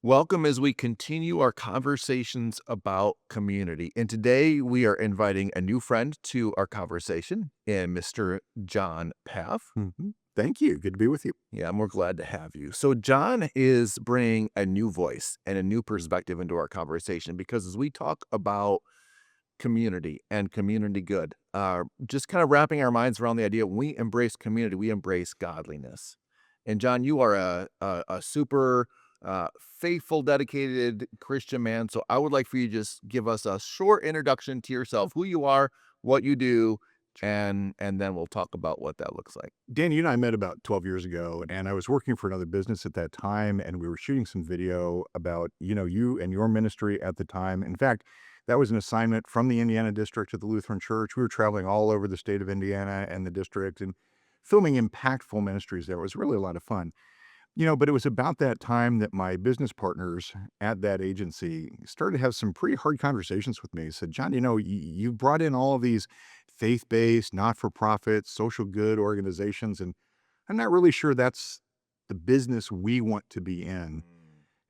Welcome as we continue our conversations about community. And today we are inviting a new friend to our conversation, and Mr. John Paff. Thank you. Good to be with you. Yeah, and we're glad to have you. So, John is bringing a new voice and a new perspective into our conversation because as we talk about community and community good, just kind of wrapping our minds around the idea when we embrace community, we embrace godliness. And John, you are a super faithful, dedicated Christian man. So I would like for you to just give us a short introduction to yourself, who you are, what you do, and then we'll talk about what that looks like. Dan, you and I met about 12 years ago, and I was working for another business at that time, and we were shooting some video about, you and your ministry at the time. In fact, that was an assignment from the Indiana district of the Lutheran Church. We were traveling all over the state of Indiana and the district and filming impactful ministries there. It was really a lot of fun. But it was about that time that my business partners at that agency started to have some pretty hard conversations with me. Said, John, you brought in all of these faith-based, not-for-profit, social good organizations, and I'm not really sure that's the business we want to be in.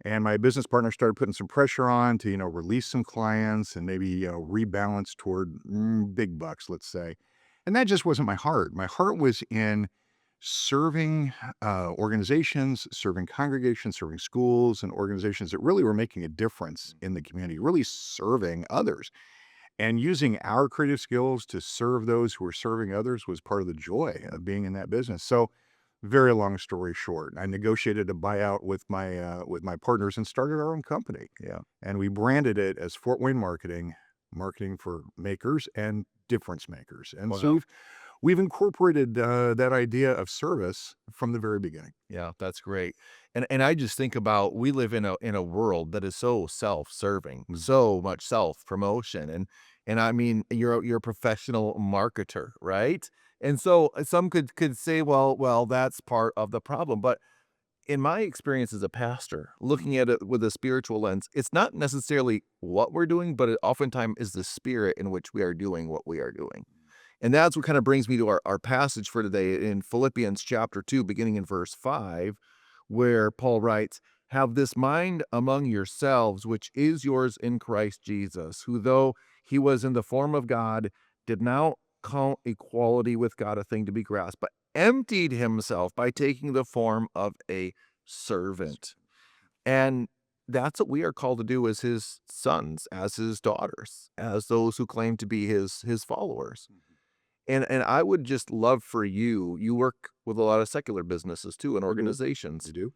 And my business partner started putting some pressure on to, release some clients and maybe, rebalance toward big bucks, let's say. And that just wasn't my heart. My heart was in serving organizations, serving congregations, serving schools and organizations that really were making a difference in the community, really serving others. And using our creative skills to serve those who were serving others was part of the joy of being in that business. So, very long story short, I negotiated a buyout with my partners and started our own company. Yeah. And we branded it as Fort Wayne Marketing, marketing for makers and difference makers. And so Wow. we've incorporated that idea of service from the very beginning. Yeah, that's great. And I just think about we live in a world that is so self-serving, Mm. so much self-promotion. And I mean, you're a professional marketer, right? And so some could say, well, that's part of the problem. But in my experience as a pastor, looking at it with a spiritual lens, it's not necessarily what we're doing, but it oftentimes is the spirit in which we are doing what we are doing. And that's what kind of brings me to our passage for today in Philippians chapter 2, beginning in verse 5, where Paul writes, have this mind among yourselves, which is yours in Christ Jesus, who though he was in the form of God, did not count equality with God a thing to be grasped, but emptied himself by taking the form of a servant. And that's what we are called to do as his sons, as his daughters, as those who claim to be his followers. And I would just love for you work with a lot of secular businesses too and I do. organizations. I do.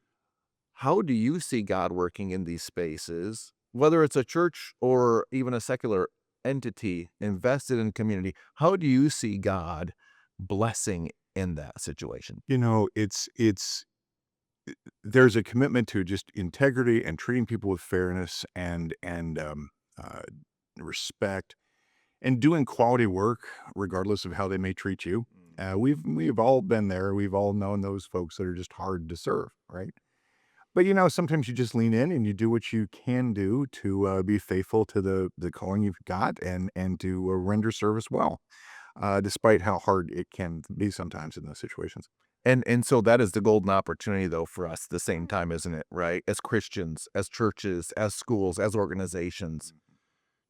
How do you see God working in these spaces, whether it's a church or even a secular entity invested in community? How do you see God blessing in that situation? It's there's a commitment to just integrity and treating people with fairness and uh, respect and doing quality work regardless of how they may treat you. We've all been there. We've all known those folks that are just hard to serve, right? But sometimes you just lean in and you do what you can do to be faithful to the calling you've got and to render service well, despite how hard it can be sometimes in those situations. And so that is the golden opportunity though for us at the same time, isn't it? Right? As Christians, as churches, as schools, as organizations,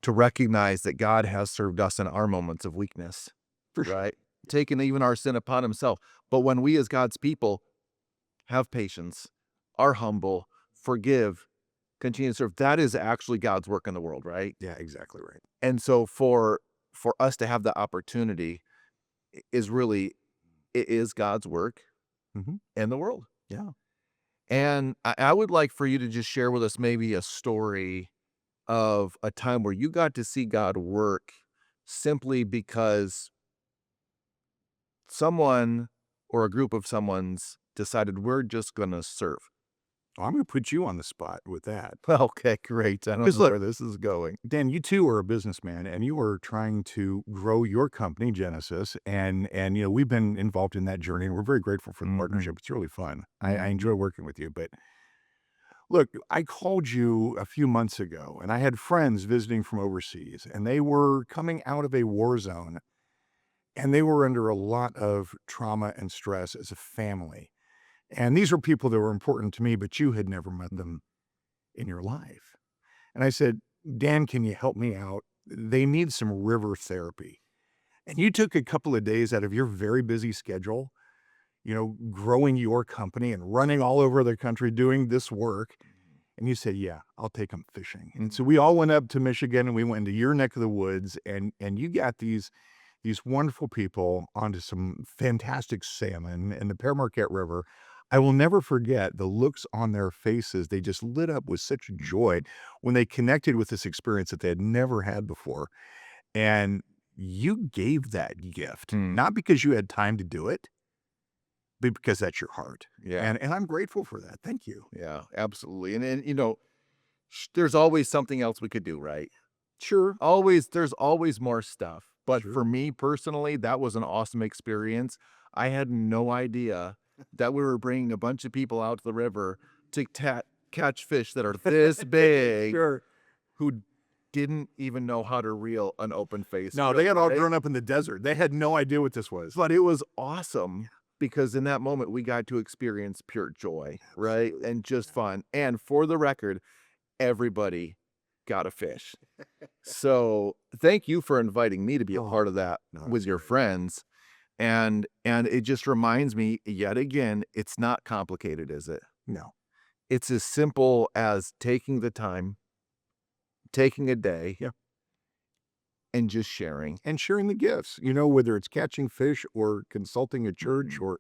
to recognize that God has served us in our moments of weakness, For sure. right? Taking even our sin upon himself. But when we as God's people have patience, are humble, forgive, continue to serve, that is actually God's work in the world, right? Yeah, exactly right. And so for us to have the opportunity is really it is God's work Hmm. in the world. Yeah. And I would like for you to just share with us maybe a story of a time where you got to see God work simply because someone or a group of someone's decided we're just going to serve. Well, I'm going to put you on the spot with that. Okay, great. I don't Because know look, where this is going. Dan, you too are a businessman, and you are trying to grow your company, Genesis, and we've been involved in that journey, and we're very grateful for the Mhm, partnership. It's really fun. I mhm. enjoy working with you. But look, I called you a few months ago, and I had friends visiting from overseas, and they were coming out of a war zone, and they were under a lot of trauma and stress as a family. And these were people that were important to me, but you had never met them. in your life. And I said, Dan, can you help me out? They need some river therapy. And you took a couple of days out of your very busy schedule, growing your company and running all over the country doing this work. And you said, yeah, I'll take them fishing. And so we all went up to Michigan and we went into your neck of the woods, and you got these wonderful people onto some fantastic salmon in the Pere Marquette River. I will never forget the looks on their faces. They just lit up with such joy when they connected with this experience that they had never had before. And you gave that gift, not because you had time to do it, but because that's your heart. Yeah. And I'm grateful for that. Thank you. Yeah, absolutely. And there's always something else we could do, right? Sure. There's always more stuff. But Sure. for me personally, that was an awesome experience. I had no idea that we were bringing a bunch of people out to the river to catch fish that are this big, Sure. who didn't even know how to reel an open face. No, they had all grown up in the desert. They had no idea what this was. But it was awesome because in that moment we got to experience pure joy, right? And just fun. And for the record, everybody got a fish. So thank you for inviting me to be a part of that with your friends. And it just reminds me yet again, it's not complicated, is it? No. It's as simple as taking the time, taking a day, and just sharing. And sharing the gifts, whether it's catching fish or consulting a church or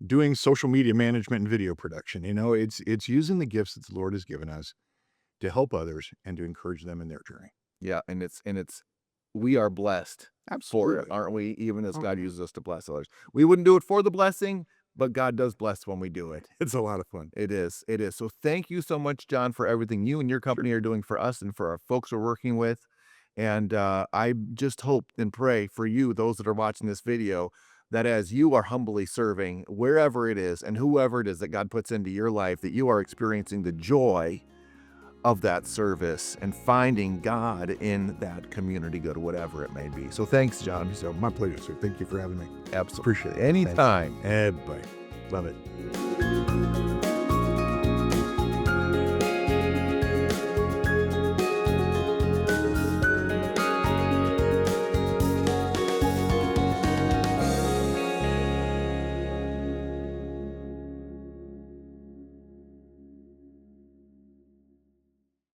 doing social media management and video production. It's using the gifts that the Lord has given us to help others and to encourage them in their journey. Yeah, and we are blessed for Absolutely. it, aren't we? Even as God uses us to bless others. We wouldn't do it for the blessing, but God does bless when we do it. It's a lot of fun. It is. It is. So thank you so much, John, for everything you and your company are doing for us and for our folks we're working with. And I just hope and pray for you, those that are watching this video, that as you are humbly serving wherever it is and whoever it is that God puts into your life, that you are experiencing the joy of that service and finding God in that community good, whatever it may be. So thanks, John. So my pleasure, sir. Thank you for having me. Absolutely. Appreciate it. Anytime. Bye. Love it.